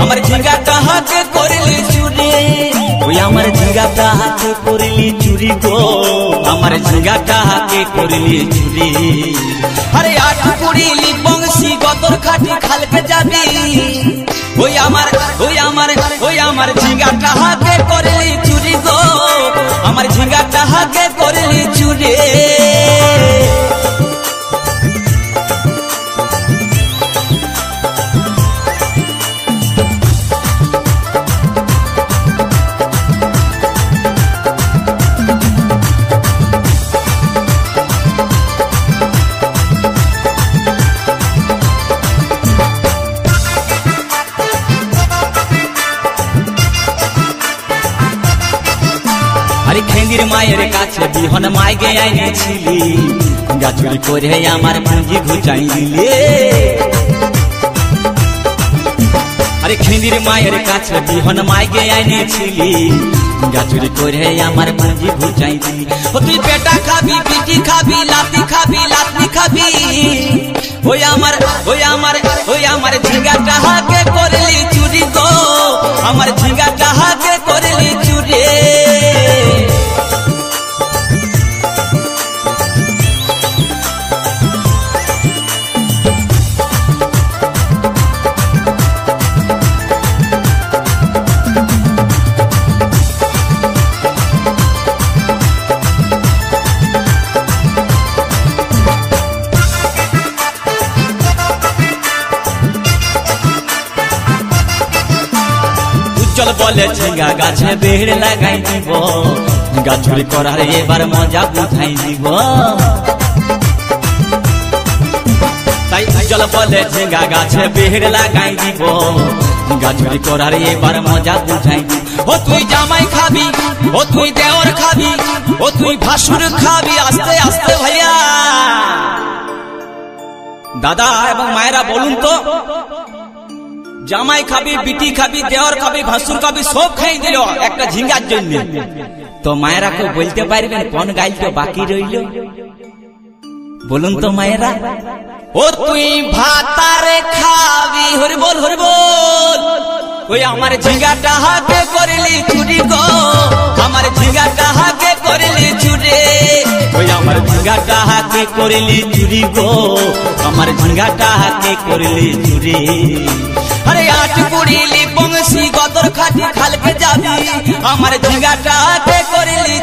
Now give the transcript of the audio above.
আমার ঝিঙ্গাটা হাতে করলি চুরি, ওই আমার ঝিঙ্গাটা হাতে করলি চুরি গো, আমার ঝিঙ্গাটা হাতে করলি চুরি। আরে আট কুড়িলি বংশী গতর খাটি খালকে যাবি, ওই আমার ঝিঙ্গাটা হাতে করলি চুরি গো, আমার ঝিঙ্গাটা হাতে করলি চুরি। আরে খেঙ্গির মায়ের কাছে বিহন মাইগে আইনেছিলি, গাছুরি করে আমার পুঁজি ঘুচাই দিলে। আরে খেঙ্গির মায়ের কাছে বিহন মাইগে আইনেছিলি, গাছুরি করে আমার পুঁজি ঘুচাই দিলি। ও তুই পেটা খাবি, পিটি খাবি, লাতি খাবি, লাতি খাবি, ওই আমার ঝিঙ্গাটা হাতে করলি চুরি গো, আমার ঝিঙ্গাটা হাতে করলি চুরি। চল বলে ঝিঙ্গা গাছে বেড় লাগাই দিব, গাছুরি করার এবার মজা বুঝাই দিব। তাই চল বলে ঝিঙ্গা গাছে বেড় লাগাই দিব, গাছুরি করার এবার মজা বুঝাই দিব। ও তুই জামাই খাবি, ও তুই দেওর খাবি, ও তুই ভাসুর খাবি, আস্তে আস্তে ভাইয়া। দাদা এবং মায়েরা বলুন তো, জামাই খাবি, বিটি খাবি, দেওয়ার খাবি, ভাসুর খাবি, সব খাই দিল একটা ঝিঙ্গার জন্য। তো মায়েরা কেউ বলতে পারবেন কোন গাইলটা বাকি রইল? বলুন তো মায়েরা। ও তুই ভাতারে খাবি, হরি বল হরি বল, ওই আমার ঝিঙ্গাটা হাতে করলি চুরি গো, আমার ঝিঙ্গাটা হাতে করলি চুরি, ওই আমার ঝিঙ্গাটা হাতে করলি চুরি গো, আমার ঝিঙ্গাটা হাতে করলি চুরি। আরে আট কুড়িলি বংশী গতর খাটি খালকে যাবি, আমার ঝিঙ্গাটা হাতে করলি।